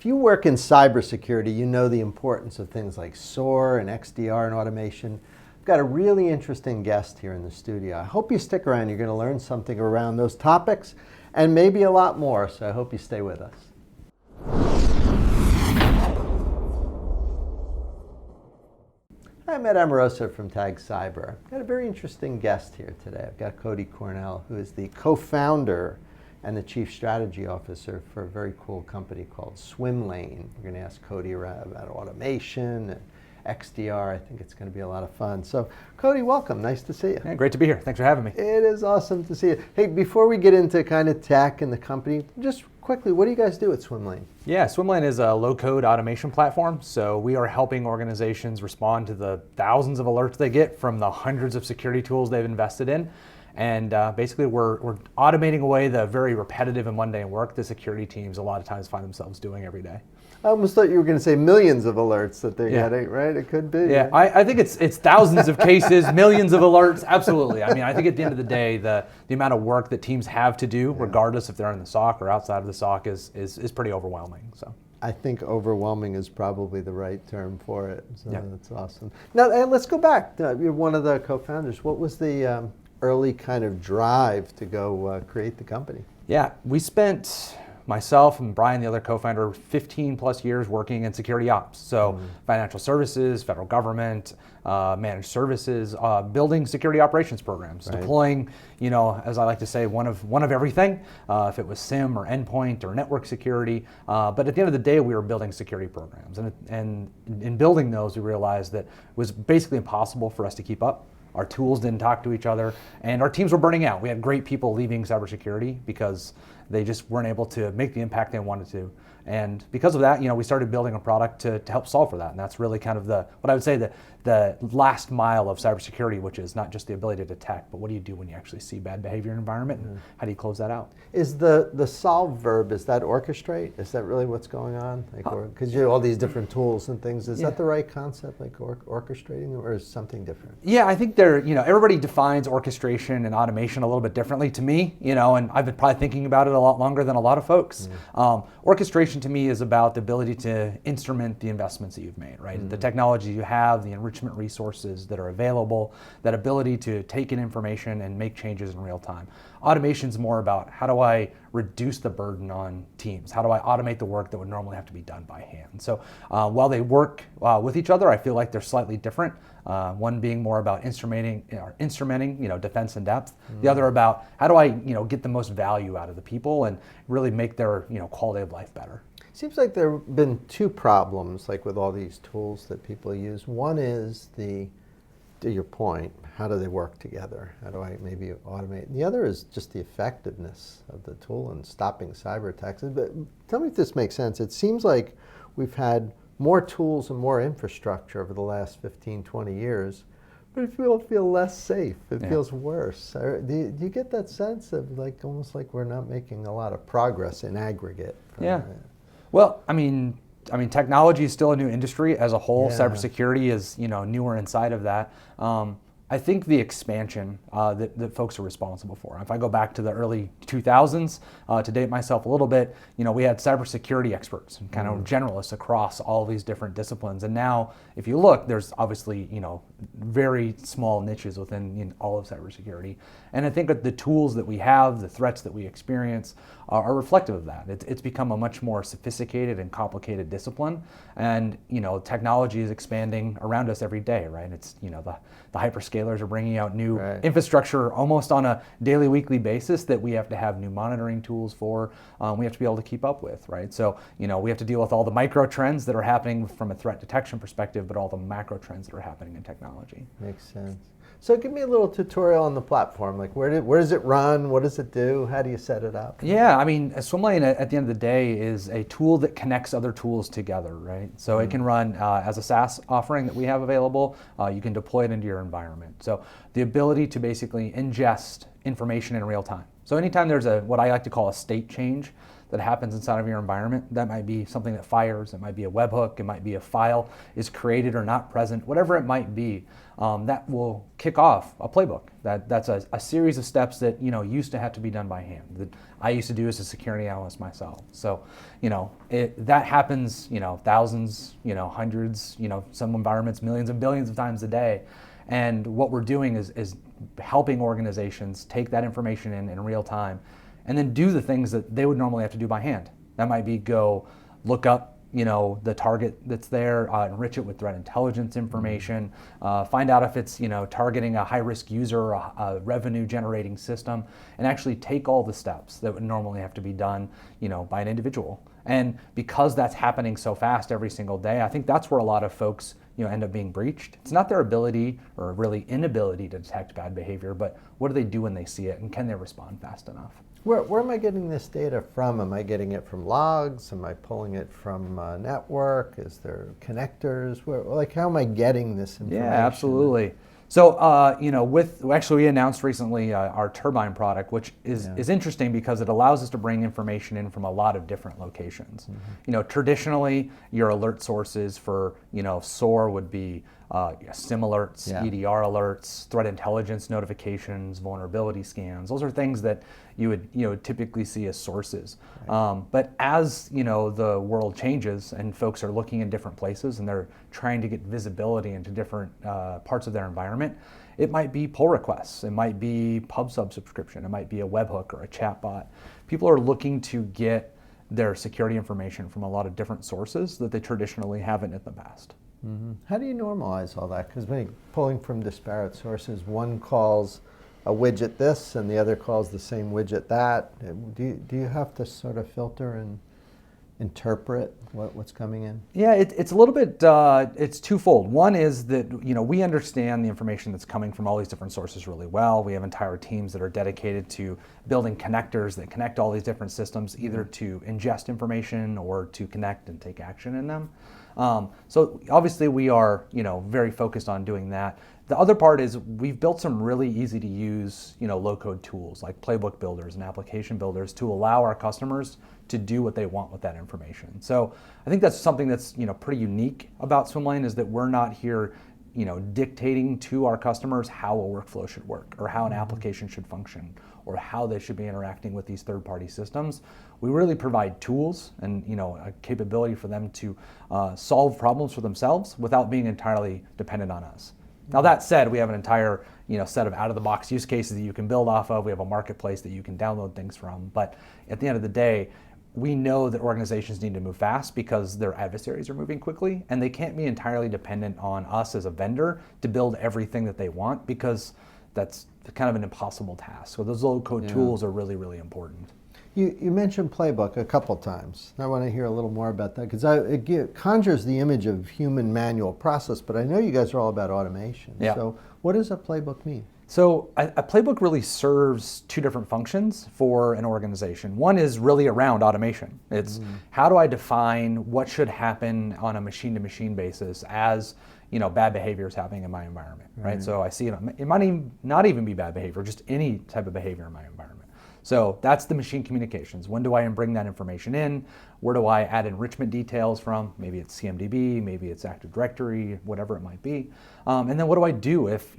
If you work in cybersecurity, you know the importance of things like SOAR and XDR and automation. I've got a really interesting guest here in the studio. I hope you stick around. You're going to learn something around those topics and maybe a lot more, so I hope you stay with us. I'm Ed Amoroso from Tag Cyber. I've got a very interesting guest here today. I've got Cody Cornell, who is the co-founder and the chief strategy officer for a very cool company called Swimlane. We're going to ask Cody about automation and XDR. I think it's going to be a lot of fun. So, Cody, welcome. Nice to see you. Yeah, great to be here. Thanks for having me. It is awesome to see you. Hey, before we get into kind of tech and the company, just quickly, what do you guys do at Swimlane? Yeah, Swimlane is a low-code automation platform. So we are helping organizations respond to the thousands of alerts they get from the hundreds of security tools they've invested in. And basically, we're automating away the very repetitive and mundane work the security teams a lot of times find themselves doing every day. I almost thought you were going to say millions of alerts that they're getting, right? It could be. Yeah, I think it's thousands of cases, millions of alerts, absolutely. I mean, I think at the end of the day, the amount of work that teams have to do, regardless if they're in the SOC or outside of the SOC, is pretty overwhelming. So I think overwhelming is probably the right term for it. So that's awesome. Now, let's go back. You're one of the co-founders. What was the early kind of drive to go create the company? Yeah, we spent, myself and Brian, the other co-founder, 15 plus years working in security ops. So financial services, federal government, managed services, building security operations programs, deploying, as I like to say, one of everything, if it was SIM or endpoint or network security. But at the end of the day, we were building security programs. And in building those, we realized that it was basically impossible for us to keep up. Our tools didn't talk to each other, and our teams were burning out. We had great people leaving cybersecurity because they just weren't able to make the impact they wanted to. And because of that, we started building a product to help solve for that. And that's really kind of what I would say the last mile of cybersecurity, which is not just the ability to detect, but what do you do when you actually see bad behavior in an environment, and how do you close that out? Is the solve verb, is that orchestrate? Is that really what's going on? Because you have all these different tools and things. Is that the right concept, like orchestrating, or is something different? Yeah, I think everybody defines orchestration and automation a little bit differently to me, and I've been probably thinking about it a lot longer than a lot of folks. Orchestration to me is about the ability to instrument the investments that you've made, right? The technology you have, the enrichment resources that are available, that ability to take in information and make changes in real time. Automation is more about how do I reduce the burden on teams? How do I automate the work that would normally have to be done by hand? So while they work with each other, I feel like they're slightly different. One being more about instrumenting, defense in depth. The other about how do I, get the most value out of the people and really make their, quality of life better. Seems like there have been two problems, like with all these tools that people use. One is to your point, how do they work together? How do I maybe automate? And the other is just the effectiveness of the tool and stopping cyber attacks. But tell me if this makes sense. It seems like we've had more tools and more infrastructure over the last 15, 20 years, but it feel less safe. It feels worse. Do you get that sense of almost like we're not making a lot of progress in aggregate? Well, I mean, technology is still a new industry as a whole. Cybersecurity is, newer inside of that. I think the expansion that folks are responsible for. If I go back to the early 2000s, to date myself a little bit, we had cybersecurity experts and kind of generalists across all these different disciplines. And now, if you look, there's obviously, very small niches within all of cybersecurity. And I think that the tools that we have, the threats that we experience, are reflective of that. It's become a much more sophisticated and complicated discipline. And, technology is expanding around us every day, right? It's, the hyperscalers are bringing out new infrastructure almost on a daily, weekly basis that we have to have new monitoring tools for. We have to be able to keep up with, right? So, we have to deal with all the micro trends that are happening from a threat detection perspective, but all the macro trends that are happening in technology. Makes sense. So give me a little tutorial on the platform. Like where does it run? What does it do? How do you set it up? Yeah, I mean, Swimlane at the end of the day is a tool that connects other tools together, right? So it can run as a SaaS offering that we have available. You can deploy it into your environment. So the ability to basically ingest information in real time. So anytime there's what I like to call a state change, that happens inside of your environment. That might be something that fires, it might be a webhook, it might be a file is created or not present, whatever it might be. That will kick off a playbook. That's a series of steps that used to have to be done by hand, that I used to do as a security analyst myself. So that happens thousands, hundreds, some environments millions and billions of times a day. And what we're doing is helping organizations take that information in real time and then do the things that they would normally have to do by hand. That might be go look up the target that's there, enrich it with threat intelligence information, find out if it's targeting a high-risk user or a revenue-generating system, and actually take all the steps that would normally have to be done by an individual. And because that's happening so fast every single day, I think that's where a lot of folks end up being breached. It's not their ability or really inability to detect bad behavior, but what do they do when they see it, and can they respond fast enough? Where am I getting this data from? Am I getting it from logs? Am I pulling it from a network? Is there connectors? How am I getting this information? Yeah, absolutely. So, we announced recently our Turbine product, which is interesting because it allows us to bring information in from a lot of different locations. Traditionally, your alert sources for, SOAR would be SIM alerts, EDR alerts, threat intelligence notifications, vulnerability scans. Those are things that you would typically see as sources. Right. But as the world changes and folks are looking in different places and they're trying to get visibility into different parts of their environment, it might be pull requests, it might be pub sub subscription, it might be a webhook or a chatbot. People are looking to get their security information from a lot of different sources that they traditionally haven't in the past. Mm-hmm. How do you normalize all that? Because when pulling from disparate sources, one calls a widget this and the other calls the same widget that. Do you have to sort of filter and interpret what's coming in? Yeah, it's a little bit, it's twofold. One is that, we understand the information that's coming from all these different sources really well. We have entire teams that are dedicated to building connectors that connect all these different systems, either to ingest information or to connect and take action in them. So obviously we are, very focused on doing that. The other part is we've built some really easy to use, low-code tools like playbook builders and application builders to allow our customers to do what they want with that information. So I think that's something that's, pretty unique about Swimlane, is that we're not here, dictating to our customers how a workflow should work or how an application should function or how they should be interacting with these third-party systems. We really provide tools and a capability for them to solve problems for themselves without being entirely dependent on us. Now that said, we have an entire set of out-of-the-box use cases that you can build off of. We have a marketplace that you can download things from. But at the end of the day, we know that organizations need to move fast because their adversaries are moving quickly, and they can't be entirely dependent on us as a vendor to build everything that they want, because that's kind of an impossible task. So those low-code tools are really, really important. You mentioned playbook a couple times. I want to hear a little more about that, because it conjures the image of human manual process, but I know you guys are all about automation. Yeah. So what does a playbook mean? So a playbook really serves two different functions for an organization. One is really around automation. It's how do I define what should happen on a machine-to-machine basis as bad behavior is happening in my environment, right? So I see it might not even be bad behavior, just any type of behavior in my environment. So that's the machine communications. When do I bring that information in? Where do I add enrichment details from? Maybe it's CMDB, maybe it's Active Directory, whatever it might be. And then what do I do if,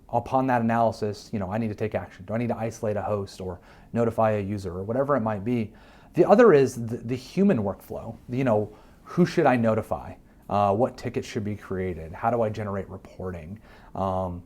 upon that analysis, I need to take action? Do I need to isolate a host or notify a user or whatever it might be? The other is the human workflow. Who should I notify? What tickets should be created? How do I generate reporting? How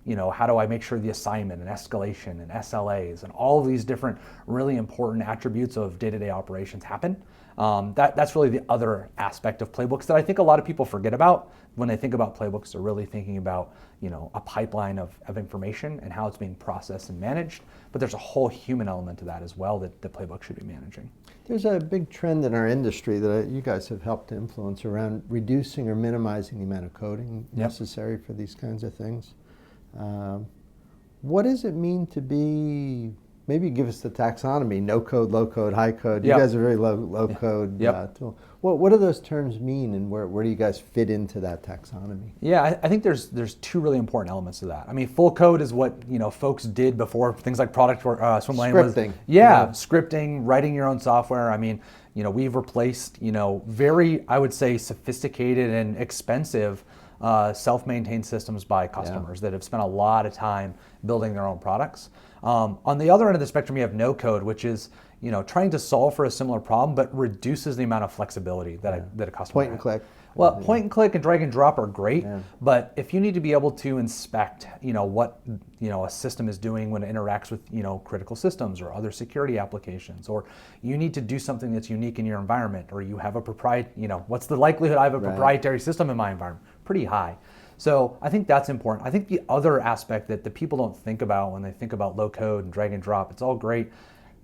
do I make sure the assignment and escalation and SLAs and all of these different really important attributes of day-to-day operations happen? That's really the other aspect of playbooks that I think a lot of people forget about. When they think about playbooks, they're really thinking about a pipeline of information and how it's being processed and managed. But there's a whole human element to that as well that the playbook should be managing. There's a big trend in our industry that you guys have helped to influence around reducing or minimizing the amount of coding necessary for these kinds of things. What does it mean to be, maybe give us the taxonomy, no code, low code, high code. You guys are very low code tool. What do those terms mean, and where do you guys fit into that taxonomy? Yeah, I think there's two really important elements to that. I mean, full code is what folks did before things like product Swimlane scripting. was. Scripting, writing your own software. I mean, we've replaced, very, I would say, sophisticated and expensive self-maintained systems by customers that have spent a lot of time building their own products. On the other end of the spectrum, you have no code, which is trying to solve for a similar problem, but reduces the amount of flexibility that a customer Point and has. click. Well, point and click and drag and drop are great, but if you need to be able to inspect, what a system is doing when it interacts with critical systems or other security applications, or you need to do something that's unique in your environment, or you have a what's the likelihood I have a proprietary system in my environment? Pretty high. So I think that's important. I think the other aspect that the people don't think about when they think about low code and drag and drop, it's all great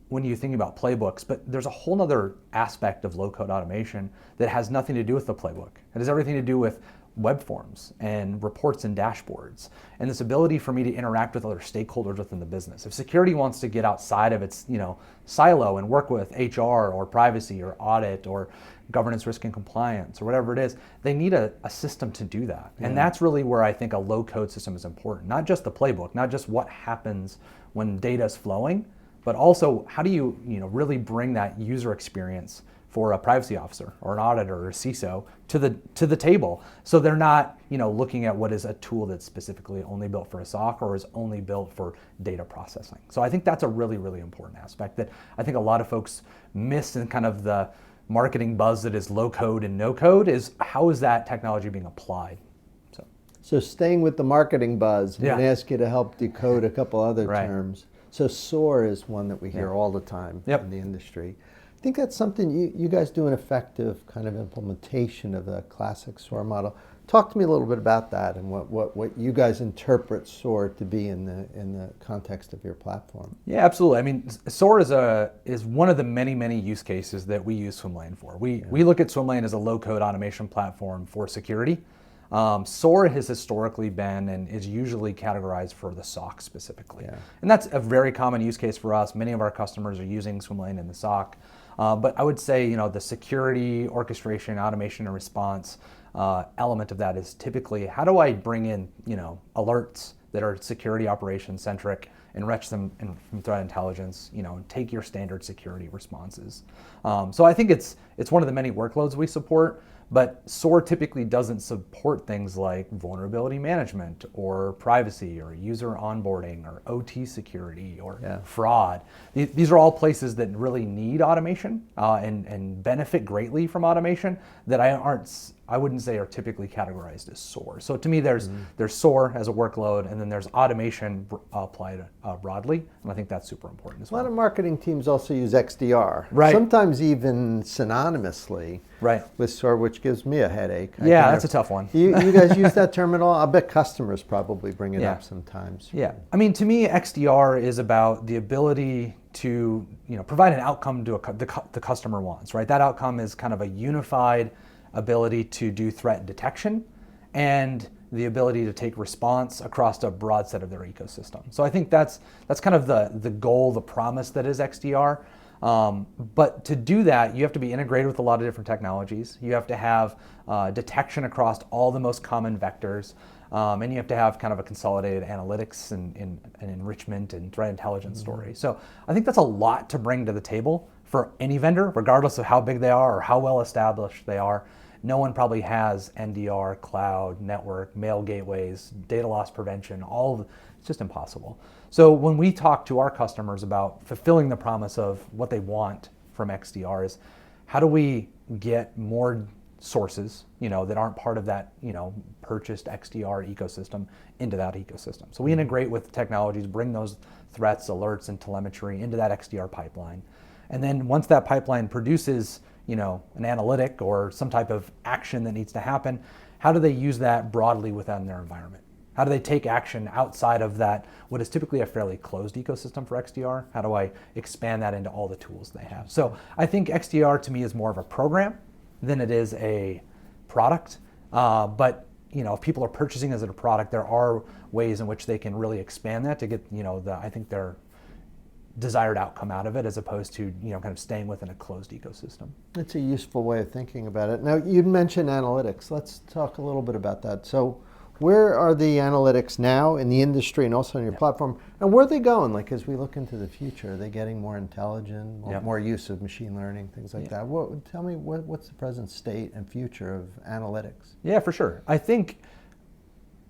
when you think about playbooks, but there's a whole other aspect of low-code automation that has nothing to do with the playbook. It has everything to do with web forms and reports and dashboards, and this ability for me to interact with other stakeholders within the business. If security wants to get outside of its silo and work with HR or privacy or audit or governance, risk, and compliance or whatever it is, they need a system to do that. And that's really where I think a low-code system is important. Not just the playbook, not just what happens when data is flowing, but also how do you really bring that user experience for a privacy officer or an auditor or a CISO to the table, so they're not looking at what is a tool that's specifically only built for a SOC or is only built for data processing. So I think that's a really, really important aspect that I think a lot of folks miss in kind of the marketing buzz that is low code and no code, is how is that technology being applied. So staying with the marketing buzz, I'm going to ask you to help decode a couple other terms. So SOAR is one that we hear all the time in the industry. I think that's something you guys do an effective kind of implementation of the classic SOAR model. Talk to me a little bit about that and what you guys interpret SOAR to be in the context of your platform. Yeah, absolutely. I mean, SOAR is one of the many use cases that we use Swimlane for. We look at Swimlane as a low-code automation platform for security. SOAR has historically been and is usually categorized for the SOC specifically. And that's a very common use case for us. Many of our customers are using Swimlane in the SOC. But I would say, the security, orchestration, automation, and response element of that is typically how do I bring in, alerts that are security operations centric, enrich them from threat intelligence, and take your standard security responses. So I think it's one of the many workloads we support. But SOAR typically doesn't support things like vulnerability management or privacy or user onboarding or OT security or fraud. These are all places that really need automation and benefit greatly from automation that I wouldn't say are typically categorized as SOAR. So to me, there's SOAR as a workload, and then there's automation applied broadly, and I think that's super important as well. A lot of marketing teams also use XDR, sometimes even synonymously with SOAR, which gives me a headache. That's a tough one. You guys use that term at all? I bet customers probably bring it up sometimes. Yeah, I mean, to me, XDR is about the ability to provide an outcome to the customer wants, right? That outcome is kind of a unified ability to do threat detection and the ability to take response across a broad set of their ecosystem. So I think that's kind of the goal, the promise that is XDR. But to do that, you have to be integrated with a lot of different technologies. You have to have detection across all the most common vectors. And you have to have kind of a consolidated analytics and enrichment and threat intelligence story. So I think that's a lot to bring to the table for any vendor, regardless of how big they are or how well established they are. No one probably has NDR, cloud, network, mail gateways, data loss prevention, it's just impossible. So when we talk to our customers about fulfilling the promise of what they want from XDR is how do we get more sources, that aren't part of that, purchased XDR ecosystem into that ecosystem. So we integrate with technologies, bring those threats, alerts, and telemetry into that XDR pipeline. And then once that pipeline produces, an analytic or some type of action that needs to happen, how do they use that broadly within their environment? How do they take action outside of that, what is typically a fairly closed ecosystem for XDR? How do I expand that into all the tools they have? So I think XDR to me is more of a program than it is a product. But if people are purchasing as a product, there are ways in which they can really expand that to get, I think their desired outcome out of it, as opposed to kind of staying within a closed ecosystem. It's a useful way of thinking about it. Now, you mentioned analytics. Let's talk a little bit about that. So where are the analytics now in the industry and also on your platform? And where are they going? Like, as we look into the future, are they getting more intelligent, more use of machine learning, things like that? Tell me, what's the present state and future of analytics? Yeah, for sure. I think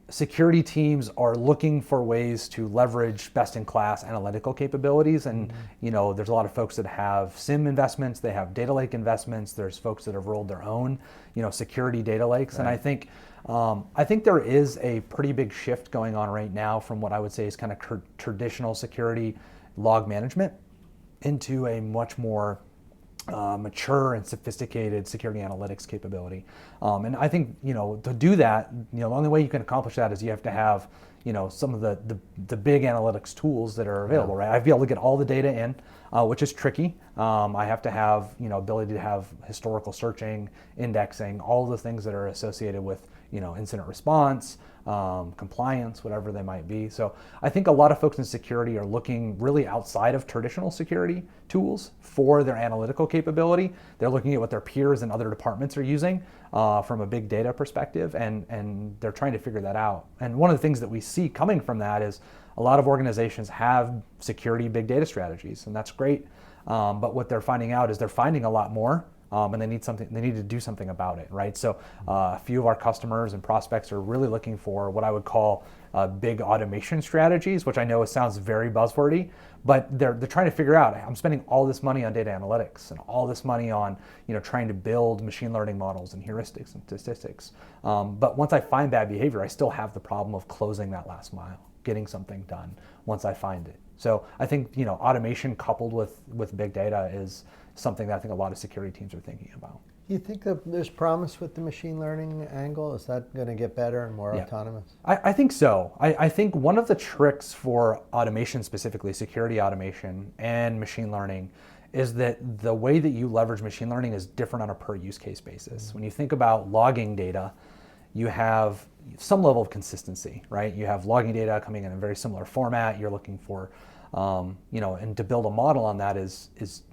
security teams are looking for ways to leverage best-in-class analytical capabilities, and there's a lot of folks that have SIM investments, they have data lake investments. There's folks that have rolled their own, security data lakes, and I think there is a pretty big shift going on right now from what I would say is kind of traditional security log management into a much more mature and sophisticated security analytics capability. And I think, to do that, the only way you can accomplish that is you have to have, some of the big analytics tools that are available, right? I have to be able to get all the data in, which is tricky. I have to have, ability to have historical searching, indexing, all the things that are associated with, incident response, compliance, whatever they might be. So I think a lot of folks in security are looking really outside of traditional security tools for their analytical capability. They're looking at what their peers and other departments are using from a big data perspective, and they're trying to figure that out. And one of the things that we see coming from that is a lot of organizations have security big data strategies, and that's great. But what they're finding out is they're finding a lot more. And they need to do something about it, right? So a few of our customers and prospects are really looking for what I would call big automation strategies, which I know sounds very buzzwordy, but they're trying to figure out, I'm spending all this money on data analytics and all this money on trying to build machine learning models and heuristics and statistics. But once I find bad behavior, I still have the problem of closing that last mile, getting something done once I find it. So I think automation coupled with big data is something that I think a lot of security teams are thinking about. You think that there's promise with the machine learning angle? Is that going to get better and more autonomous? I think so. I think one of the tricks for automation, specifically security automation and machine learning, is that the way that you leverage machine learning is different on a per use case basis. When you think about logging data, you have some level of consistency, right? You have logging data coming in a very similar format. You're looking for, and to build a model on that is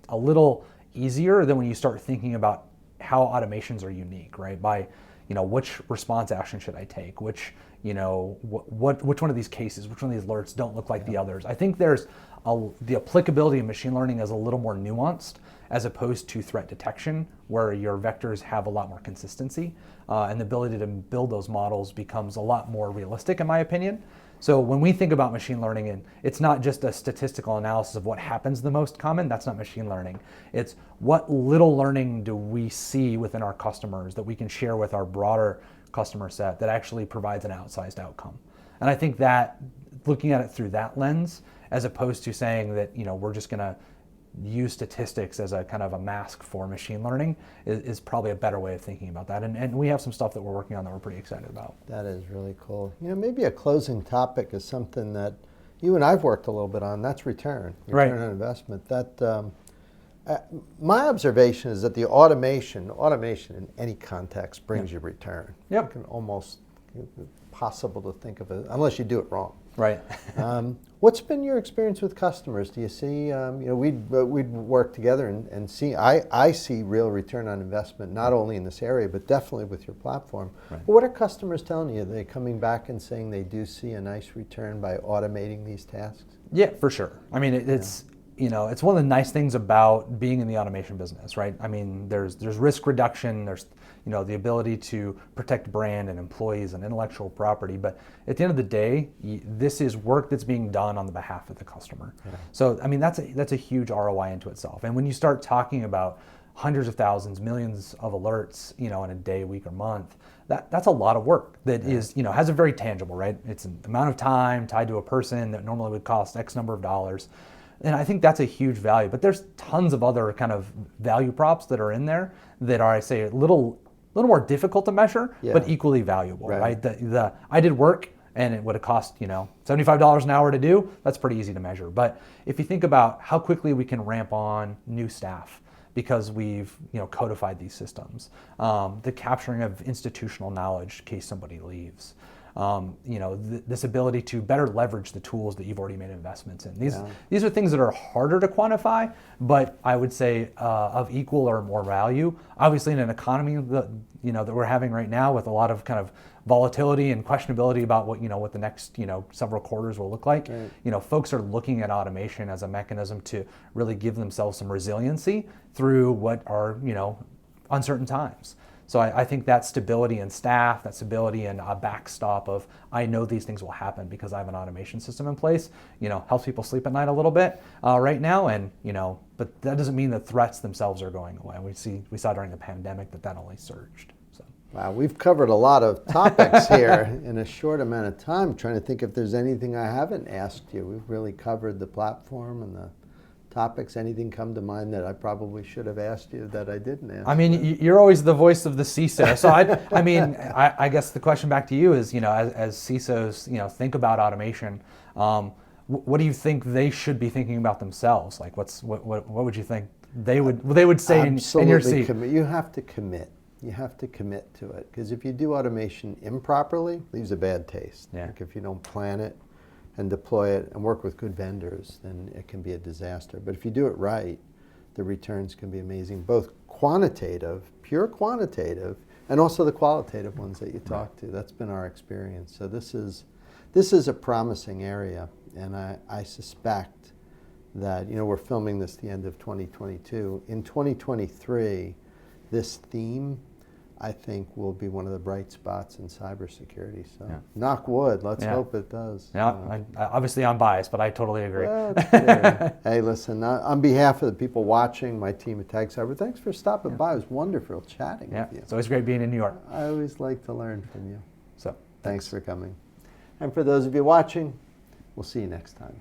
a little easier than when you start thinking about how automations are unique, right? By, which response action should I take? Which, which one of these cases, which one of these alerts don't look like the others? I think there's the applicability of machine learning is a little more nuanced as opposed to threat detection, where your vectors have a lot more consistency, and the ability to build those models becomes a lot more realistic, in my opinion. So when we think about machine learning, and it's not just a statistical analysis of what happens the most common, that's not machine learning. It's what little learning do we see within our customers that we can share with our broader customer set that actually provides an outsized outcome. And I think that looking at it through that lens, as opposed to saying that, we're just gonna use statistics as a kind of a mask for machine learning is probably a better way of thinking about that. And we have some stuff that we're working on that we're pretty excited about. That is really cool. Maybe a closing topic is something that you and I've worked a little bit on. That's return on investment. That my observation is that the automation in any context brings you return. Yep. It can almost possible to think of it, unless you do it wrong. Right. What's been your experience with customers? Do you see, we'd work together and see, I see real return on investment, not only in this area, but definitely with your platform. Right. But what are customers telling you? Are they coming back and saying they do see a nice return by automating these tasks? Yeah, for sure. I mean, it's one of the nice things about being in the automation business, right? I mean, there's risk reduction, there's the ability to protect brand and employees and intellectual property, but at the end of the day, this is work that's being done on the behalf of the customer. Yeah. So I mean, that's a huge ROI into itself. And when you start talking about hundreds of thousands, millions of alerts, in a day, week, or month, that's a lot of work that is, has a very tangible, right? It's an amount of time tied to a person that normally would cost X number of dollars. And I think that's a huge value, but there's tons of other kind of value props that are in there that are, I say, a little more difficult to measure, but equally valuable, right? I did work and it would have cost, $75 an hour to do. That's pretty easy to measure. But if you think about how quickly we can ramp on new staff because we've, codified these systems, the capturing of institutional knowledge in case somebody leaves, this ability to better leverage the tools that you've already made investments in. These are things that are harder to quantify, but I would say of equal or more value. Obviously, in an economy that we're having right now, with a lot of kind of volatility and questionability about what the next several quarters will look like, right. Folks are looking at automation as a mechanism to really give themselves some resiliency through what are uncertain times. So I think that stability in staff, that stability and a backstop of, I know these things will happen because I have an automation system in place, helps people sleep at night a little bit right now. And, but that doesn't mean the threats themselves are going away. We saw during the pandemic that only surged. So. Wow, we've covered a lot of topics here in a short amount of time. I'm trying to think if there's anything I haven't asked you. We've really covered the platform and the topics. Anything come to mind that I probably should have asked you that I didn't ask? I mean, you're always the voice of the CISO. So I guess the question back to you is, as CISOs, think about automation. What do you think they should be thinking about themselves? Like, what would you think they would say in your seat? You have to commit. You have to commit to it, because if you do automation improperly, it leaves a bad taste. Yeah. Like if you don't plan it and deploy it and work with good vendors, then it can be a disaster. But if you do it right, the returns can be amazing, both quantitative, pure quantitative, and also the qualitative ones that you talk to. That's been our experience. So this is a promising area, and I suspect that, we're filming this the end of 2022. In 2023, this theme, I think, will be one of the bright spots in cybersecurity. So, knock wood. Let's hope it does. Yeah, obviously I'm biased, but I totally agree. Hey, listen, on behalf of the people watching, my team at Tag Cyber, thanks for stopping by. It was wonderful chatting with you. It's always great being in New York. I always like to learn from you. So, thanks for coming. And for those of you watching, we'll see you next time.